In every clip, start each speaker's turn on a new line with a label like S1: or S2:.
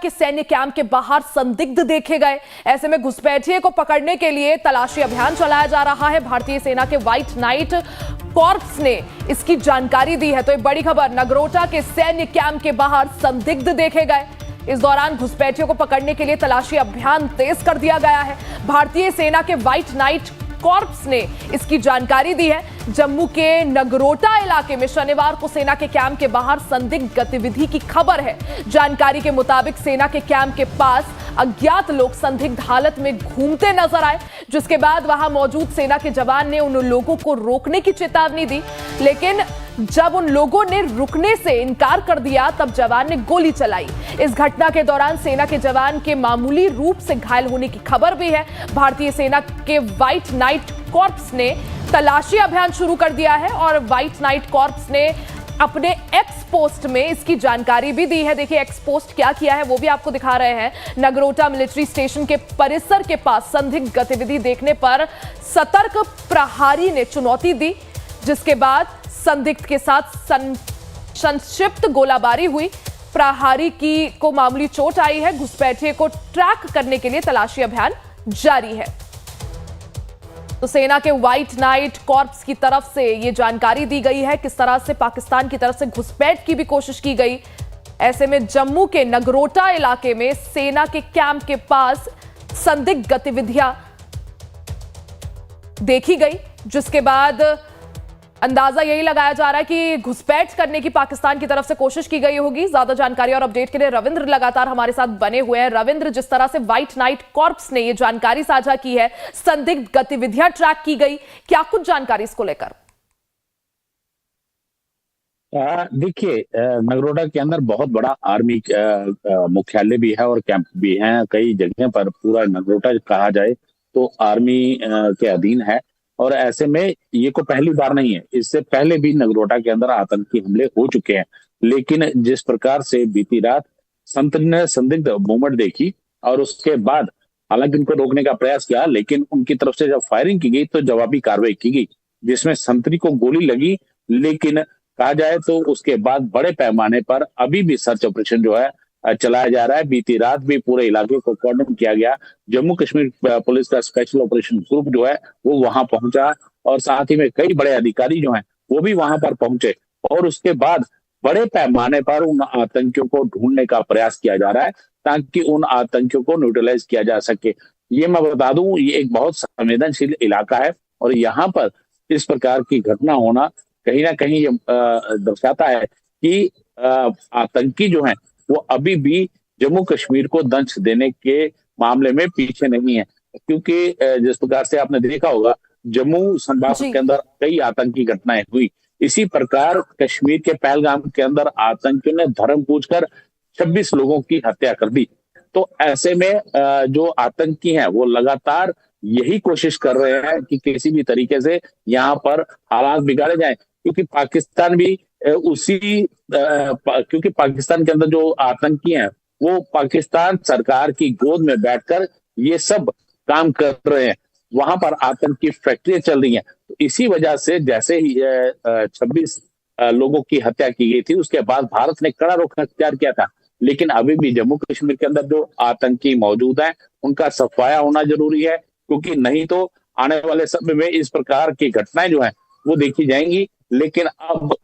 S1: कि सैन्य कैंप के बाहर संदिग्ध देखे गए। ऐसे में घुसपैठिए को पकड़ने के लिए तलाशी अभियान चलाया जा रहा है। भारतीय सेना के व्हाइट नाइट कॉर्प्स ने इसकी जानकारी दी है। तो एक बड़ी खबर, नगरोटा के सैन्य कैंप के बाहर संदिग्ध देखे गए। इस दौरान घुसपैठियों को पकड़ने के लिए तलाशी अभियान तेज कर दिया गया है। भारतीय सेना के व्हाइट नाइट कॉर्प्स ने इसकी जानकारी दी है। जम्मू के नगरोटा इलाके में शनिवार को सेना के कैंप के बाहर संदिग्ध गतिविधि की खबर है। जानकारी के मुताबिक सेना के कैंप के पास अज्ञात लोग संदिग्ध हालत में घूमते नजर आए, जिसके बाद वहां मौजूद सेना के जवान ने उन लोगों को रोकने की चेतावनी दी, लेकिन जब उन लोगों ने रुकने से इनकार कर दिया तब जवान ने गोली चलाई। इस घटना के दौरान सेना के जवान के मामूली रूप से घायल होने की खबर भी है। भारतीय सेना के व्हाइट नाइट कॉर्प्स ने तलाशी अभियान शुरू कर दिया है और व्हाइट नाइट कॉर्प्स ने अपने एक्स पोस्ट में इसकी जानकारी भी दी है। देखिए एक्स पोस्ट क्या किया है वो भी आपको दिखा रहे हैं। नगरोटा मिलिट्री स्टेशन के परिसर के पास संदिग्ध गतिविधि देखने पर सतर्क प्रहरी ने चुनौती दी, जिसके बाद संदिग्ध के साथ संक्षिप्त गोलाबारी हुई। प्रहरी को मामूली चोट आई है। घुसपैठिए को ट्रैक करने के लिए तलाशी अभियान जारी है। तो सेना के व्हाइट नाइट कॉर्प्स की तरफ से यह जानकारी दी गई है किस तरह से पाकिस्तान की तरफ से घुसपैठ की भी कोशिश की गई। ऐसे में जम्मू के नगरोटा इलाके में सेना के कैंप के पास संदिग्ध गतिविधियां देखी गई, जिसके बाद अंदाजा यही लगाया जा रहा है कि घुसपैठ करने की पाकिस्तान की तरफ से कोशिश की गई होगी। ज्यादा जानकारी और अपडेट के लिए रविंद्र लगातार हमारे साथ बने हुए हैं। रविंद्र, जिस तरह से व्हाइट नाइट कॉर्प्स ने यह जानकारी साझा की है, संदिग्ध गतिविधियां ट्रैक की गई, क्या कुछ जानकारी इसको लेकर?
S2: देखिए, नगरोटा के अंदर बहुत बड़ा आर्मी मुख्यालय भी है और कैंप भी है। कई जगह पर पूरा नगरोटा कहा जाए तो आर्मी के अधीन है और ऐसे में ये को पहली बार नहीं है। इससे पहले भी नगरोटा के अंदर आतंकी हमले हो चुके हैं, लेकिन जिस प्रकार से बीती रात संतरी ने संदिग्ध मूवमेंट देखी और उसके बाद हालांकि उनको रोकने का प्रयास किया, लेकिन उनकी तरफ से जब फायरिंग की गई तो जवाबी कार्रवाई की गई, जिसमें संतरी को गोली लगी। लेकिन कहा जाए तो उसके बाद बड़े पैमाने पर अभी भी सर्च ऑपरेशन जो है चलाया जा रहा है। बीती रात भी पूरे इलाके को कॉर्डन किया गया। जम्मू कश्मीर पुलिस का स्पेशल ऑपरेशन ग्रुप जो है वो वहां पहुंचा और साथ ही में कई बड़े अधिकारी जो हैं वो भी वहां पर पहुंचे और उसके बाद बड़े पैमाने पर उन आतंकियों को ढूंढने का प्रयास किया जा रहा है ताकि उन आतंकियों को न्यूट्रलाइज किया जा सके। ये मैं बता दूं, ये एक बहुत संवेदनशील इलाका है और यहाँ पर इस प्रकार की घटना होना कहीं ना कहीं ये दर्शाता है कि आतंकी जो है वो अभी भी जम्मू कश्मीर को दंश देने के मामले में पीछे नहीं है, क्योंकि जिस प्रकार से आपने देखा होगा जम्मू संभाग के अंदर कई आतंकी घटनाएं हुई। इसी प्रकार कश्मीर के पहलगाम के अंदर आतंकियों ने धर्म पूछकर 26 लोगों की हत्या कर दी। तो ऐसे में जो आतंकी हैं वो लगातार यही कोशिश कर रहे हैं कि किसी भी तरीके से यहाँ पर हालात बिगाड़े जाएं, क्योंकि पाकिस्तान भी क्योंकि पाकिस्तान के अंदर जो आतंकी हैं वो पाकिस्तान सरकार की गोद में बैठकर ये सब काम कर रहे हैं। वहां पर आतंकी फैक्ट्रियां चल रही हैं। तो इसी वजह से जैसे ही 26 लोगों की हत्या की गई थी उसके बाद भारत ने कड़ा रुख अख्तियार किया था, लेकिन अभी भी जम्मू कश्मीर के अंदर जो आतंकी मौजूद हैं उनका सफाया होना जरूरी है, क्योंकि नहीं तो आने वाले समय में इस प्रकार की घटनाएं जो है वो देखी जाएंगी। लेकिन अब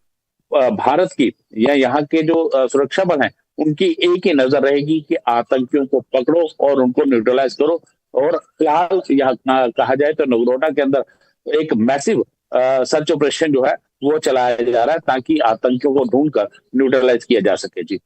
S2: भारत की या यहाँ के जो सुरक्षा बल हैं उनकी एक ही नजर रहेगी कि आतंकियों को पकड़ो और उनको न्यूट्रलाइज करो। और फिलहाल यहाँ कहा जाए तो नगरोटा के अंदर एक मैसिव सर्च ऑपरेशन जो है वो चलाया जा रहा है ताकि आतंकियों को ढूंढकर न्यूट्रलाइज किया जा सके। जी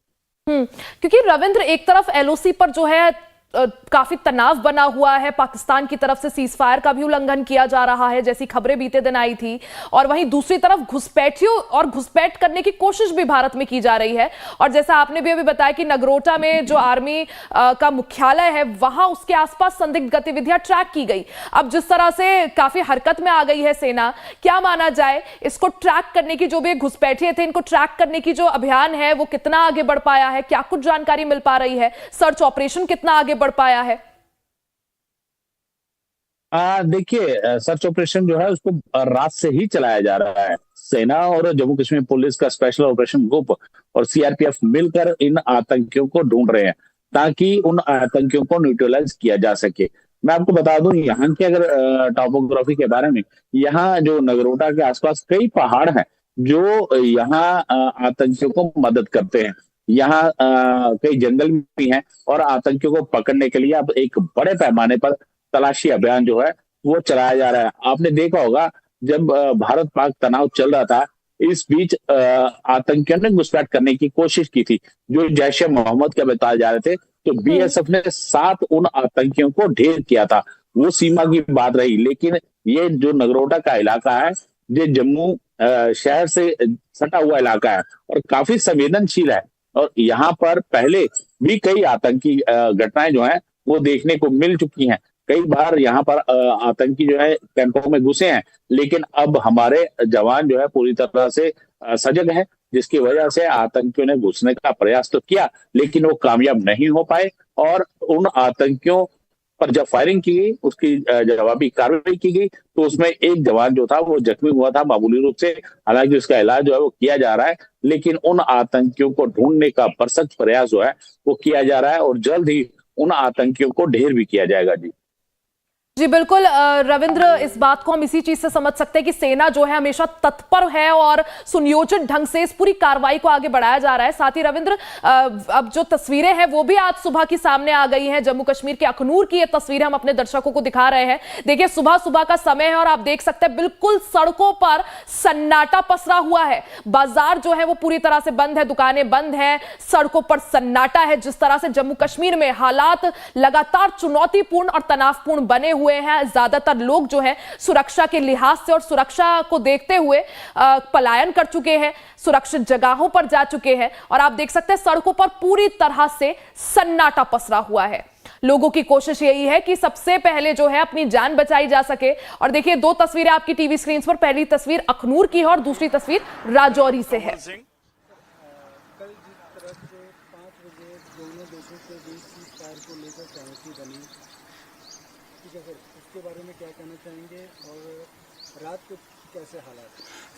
S1: क्योंकि रविंद्र, एक तरफ एलओसी पर जो है काफी तनाव बना हुआ है, पाकिस्तान की तरफ से सीज फायर का भी उल्लंघन किया जा रहा है जैसी खबरें बीते दिन आई थी, और वहीं दूसरी तरफ घुसपैठियों और घुसपैठ करने की कोशिश भी भारत में की जा रही है। और जैसा आपने भी अभी बताया कि नगरोटा में जो आर्मी का मुख्यालय है वहां उसके आसपास संदिग्ध गतिविधियां ट्रैक की गई। अब जिस तरह से काफी हरकत में आ गई है सेना, क्या माना जाए इसको ट्रैक करने की, जो भी घुसपैठिए थे इनको ट्रैक करने की जो अभियान है वो कितना आगे बढ़ पाया है? क्या कुछ जानकारी मिल पा रही है? सर्च ऑपरेशन कितना आगे बढ़ पाया है?
S2: देखिए, सर्च ऑपरेशन जो है उसको रात से ही चलाया जा रहा है। सेना और जम्मू कश्मीर पुलिस का स्पेशल ऑपरेशन ग्रुप और सीआरपीएफ मिलकर इन आतंकियों को ढूंढ रहे हैं। ताकि उन आतंकियों को न्यूट्रलाइज किया जा सके। मैं आपको बता दूं यहाँ की अगर टॉपोग्राफी के बारे में, यहाँ जो नगरोटा के आसपास कई पहाड़ हैं जो यहाँ आतंकियों को मदद करते हैं। यहाँ कई जंगल भी हैं और आतंकियों को पकड़ने के लिए अब एक बड़े पैमाने पर तलाशी अभियान जो है वो चलाया जा रहा है। आपने देखा होगा जब भारत पाक तनाव चल रहा था, इस बीच आतंकियों ने घुसपैठ करने की कोशिश की थी जो जैश ए मोहम्मद के बताए जा रहे थे, तो बीएसएफ ने 7 उन आतंकियों को ढेर किया था। वो सीमा की बात रही, लेकिन ये जो नगरोटा का इलाका है ये जम्मू शहर से सटा हुआ इलाका है और काफी संवेदनशील है और यहाँ पर पहले भी कई आतंकी घटनाएं जो हैं वो देखने को मिल चुकी हैं। कई बार यहाँ पर आतंकी जो है कैंपों में घुसे हैं, लेकिन अब हमारे जवान जो है पूरी तरह से सजग है, जिसकी वजह से आतंकियों ने घुसने का प्रयास तो किया लेकिन वो कामयाब नहीं हो पाए और उन आतंकियों पर जब फायरिंग की गई, उसकी जवाबी कार्रवाई की गई, तो उसमें एक जवान जो था वो जख्मी हुआ था मामूली रूप से। हालांकि उसका इलाज जो है वो किया जा रहा है, लेकिन उन आतंकियों को ढूंढने का भरसक प्रयास जो है वो किया जा रहा है और जल्द ही उन आतंकियों को ढेर भी किया जाएगा।
S1: जी बिल्कुल रविंद्र, इस बात को हम इसी चीज से समझ सकते हैं कि सेना जो है हमेशा तत्पर है और सुनियोजित ढंग से इस पूरी कार्रवाई को आगे बढ़ाया जा रहा है। साथ ही रविंद्र, अब जो तस्वीरें हैं वो भी आज सुबह की सामने आ गई हैं। जम्मू कश्मीर के अखनूर की ये तस्वीरें हम अपने दर्शकों को दिखा रहे हैं। देखिए सुबह सुबह का समय है और आप देख सकते हैं बिल्कुल सड़कों पर सन्नाटा पसरा हुआ है। बाजार जो है वो पूरी तरह से बंद है, दुकानें बंद हैं, सड़कों पर सन्नाटा है। जिस तरह से जम्मू कश्मीर में हालात लगातार चुनौतीपूर्ण और तनावपूर्ण बने हुए हैं, ज्यादातर लोग जो है सुरक्षा के लिहाज से और सुरक्षा को देखते हुए पलायन कर चुके हैं, सुरक्षित जगहों पर जा चुके हैं और आप देख सकते हैं सड़कों पर पूरी तरह से सन्नाटा पसरा हुआ है। लोगों की कोशिश यही है कि सबसे पहले जो है अपनी जान बचाई जा सके। और देखिए 2 तस्वीरें आपकी टीवी स्क्रीन पर, पहली तस्वीर अखनूर की है और दूसरी तस्वीर राजौरी से है।
S3: उसके बारे में क्या कहना चाहेंगे और रात को कैसे हालात?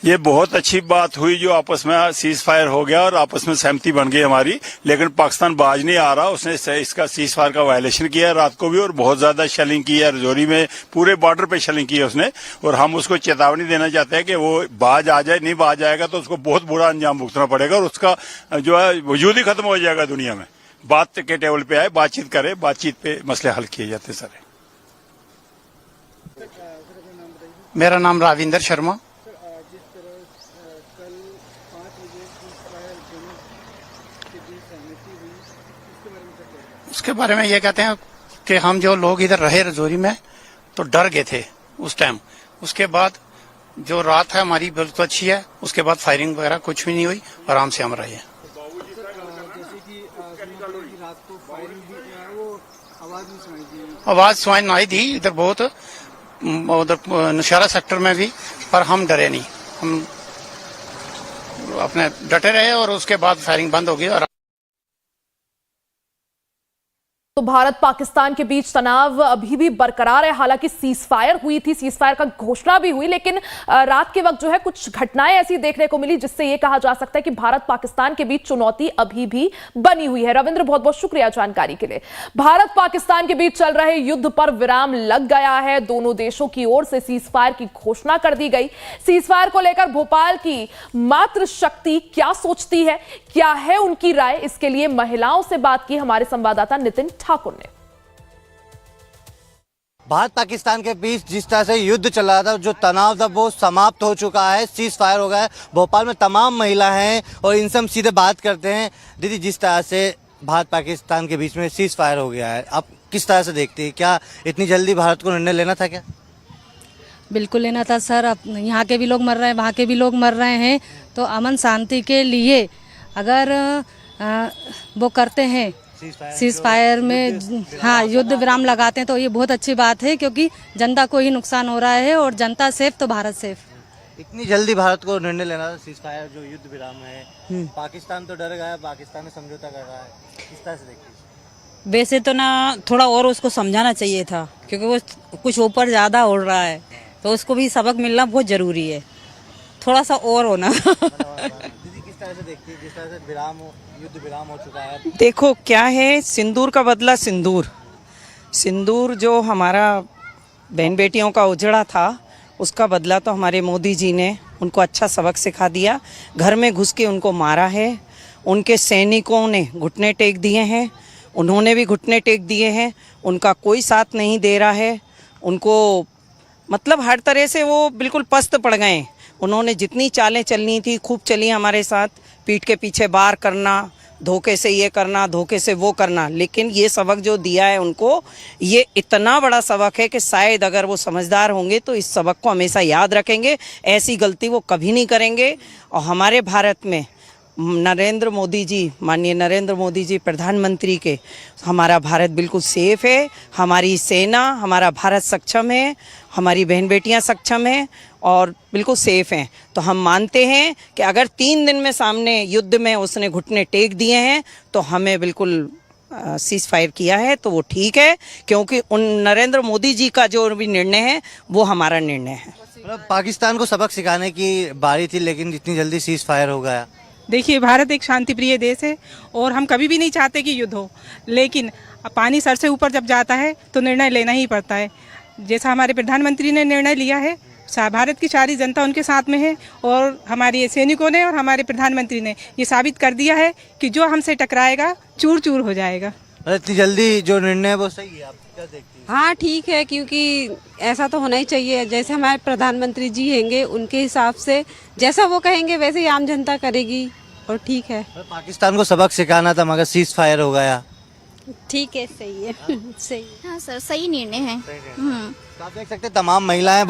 S4: ये बहुत अच्छी बात हुई जो आपस में सीज फायर हो गया और आपस में सहमति बन गई हमारी, लेकिन पाकिस्तान बाज नहीं आ रहा। उसने इसका सीज फायर का वायलेशन किया रात को भी और बहुत ज्यादा शेलिंग की है। रजौरी में पूरे बॉर्डर पे शेलिंग की है उसने और हम उसको चेतावनी देना चाहते हैं कि वो बाज आ जाए, नहीं बाज आएगा तो उसको बहुत बुरा अंजाम भुगतना पड़ेगा और उसका जो है वजूद ही खत्म हो जाएगा दुनिया में। बात के टेबल पे आए, बातचीत करे, बातचीत पे मसले हल किए जाते सारे।
S5: मेरा नाम राविंदर शर्मा।
S3: जिस तरह कल 5 बजे सीज़फायर दोनों के बीच सहमति हुई, उसके बारे में क्या कहेंगे?
S5: उसके बारे में ये कहते हैं कि हम जो लोग इधर रहे रजौरी में तो डर गए थे उस टाइम। उसके बाद जो रात है हमारी बिल्कुल अच्छी है, उसके बाद फायरिंग वगैरह कुछ भी नहीं हुई, आराम से हम रहे हैं।
S3: जैसे कि रात को फायरिंग भी, वो आवाज नहीं सुनाई दी,
S5: आवाज सुनाई दी इधर बहुत, उधर नौशहरा सेक्टर में भी, पर हम डरे नहीं, हम अपने डटे रहे और उसके बाद फायरिंग बंद हो गई। और
S1: तो भारत पाकिस्तान के बीच तनाव अभी भी बरकरार है। हालांकि सीज फायर हुई थी, सीज फायर का घोषणा भी हुई, लेकिन रात के वक्त जो है कुछ घटनाएं ऐसी देखने को मिली जिससे यह कहा जा सकता है कि भारत पाकिस्तान के बीच चुनौती अभी भी बनी हुई है। रविंद्र, बहुत बहुत शुक्रिया जानकारी के लिए। भारत पाकिस्तान के बीच चल रहे युद्ध पर विराम लग गया है। दोनों देशों की ओर से सीज फायर की घोषणा कर दी गई। सीज फायर को लेकर भोपाल की मातृ शक्ति क्या सोचती है, क्या है उनकी राय, इसके लिए महिलाओं से बात की हमारे संवाददाता नितिन ठाकुर ने।
S6: भारत पाकिस्तान के बीच जिस तरह से युद्ध चल रहा था, जो तनाव था वो समाप्त हो चुका है, सीज फायर हो गया है। भोपाल में तमाम महिला हैं और इनसे हम सीधे बात करते हैं। दीदी, जिस तरह से भारत पाकिस्तान के बीच में सीज फायर हो गया है, आप किस तरह से देखती है? क्या इतनी जल्दी भारत को निर्णय लेना था क्या?
S7: बिल्कुल लेना था सर। अब यहाँ के भी लोग मर रहे हैं, वहाँ के भी लोग मर रहे हैं, तो अमन शांति के लिए अगर वो करते हैं सीज फायर में, हाँ, युद्ध विराम लगाते हैं, तो ये बहुत अच्छी बात है, क्योंकि जनता को ही नुकसान हो रहा है और जनता सेफ तो भारत सेफ।
S6: इतनी जल्दी भारत को निर्णय लेना था सीज फायर जो युद्ध विराम है? पाकिस्तान तो डर गया, पाकिस्तान में समझौता कर रहा है, किस तरह से देखती है?
S8: वैसे तो ना थोड़ा और उसको समझाना चाहिए था, क्योंकि वो कुछ ऊपर ज्यादा उड़ रहा है, तो उसको भी सबक मिलना बहुत जरूरी है, थोड़ा सा और होना।
S6: दीदी, किस तरह तरह से देखती है, जिस तरह से विराम हो, युद्ध विराम हो चुका है?
S9: देखो क्या है, सिंदूर का बदला सिंदूर। सिंदूर जो हमारा बहन बेटियों का उजड़ा था, उसका बदला तो हमारे मोदी जी ने उनको अच्छा सबक सिखा दिया। घर में घुस के उनको मारा है, उनके सैनिकों ने घुटने टेक दिए हैं, उन्होंने भी घुटने टेक दिए हैं, उनका कोई साथ नहीं दे रहा है। उनको मतलब हर तरह से वो बिल्कुल पस्त पड़ गए। उन्होंने जितनी चालें चलनी थी खूब चली हमारे साथ, पीठ के पीछे बार करना, धोखे से ये करना, धोखे से वो करना। लेकिन ये सबक जो दिया है उनको, ये इतना बड़ा सबक है कि शायद अगर वो समझदार होंगे तो इस सबक को हमेशा याद रखेंगे, ऐसी गलती वो कभी नहीं करेंगे। और हमारे भारत में नरेंद्र मोदी जी, माननीय नरेंद्र मोदी जी प्रधानमंत्री के, हमारा भारत बिल्कुल सेफ है। हमारी सेना, हमारा भारत सक्षम है, हमारी बहन बेटियां सक्षम हैं और बिल्कुल सेफ हैं। तो हम मानते हैं कि अगर 3 दिन में सामने युद्ध में उसने घुटने टेक दिए हैं तो हमें बिल्कुल सीज फायर किया है तो वो ठीक है, क्योंकि उन नरेंद्र मोदी जी का जो भी निर्णय है वो हमारा निर्णय है।
S6: मतलब पाकिस्तान को सबक सिखाने की बारी थी, लेकिन इतनी जल्दी सीज फायर हो गया।
S10: देखिए, भारत एक शांति प्रिय देश है और हम कभी भी नहीं चाहते कि युद्ध हो, लेकिन पानी सर से ऊपर जब जाता है तो निर्णय लेना ही पड़ता है। जैसा हमारे प्रधानमंत्री ने निर्णय लिया है, भारत की सारी जनता उनके साथ में है और हमारे सैनिकों ने और हमारे प्रधानमंत्री ने ये साबित कर दिया है कि जो हमसे टकराएगा चूर चूर हो जाएगा।
S6: इतनी जल्दी जो निर्णय है वो सही है, आप क्या देखती हैं?
S8: हाँ ठीक है, क्योंकि ऐसा तो होना ही चाहिए। जैसे हमारे प्रधानमंत्री जी हैंगे, उनके हिसाब से जैसा वो कहेंगे वैसे ही आम जनता करेगी और ठीक है।
S6: पाकिस्तान को सबक सिखाना था मगर सीज फायर हो गया।
S8: ठीक है, सही है। सही।
S11: हाँ सर, सही निर्णय है।
S6: तो आप देख सकते हैं तमाम महिलाएं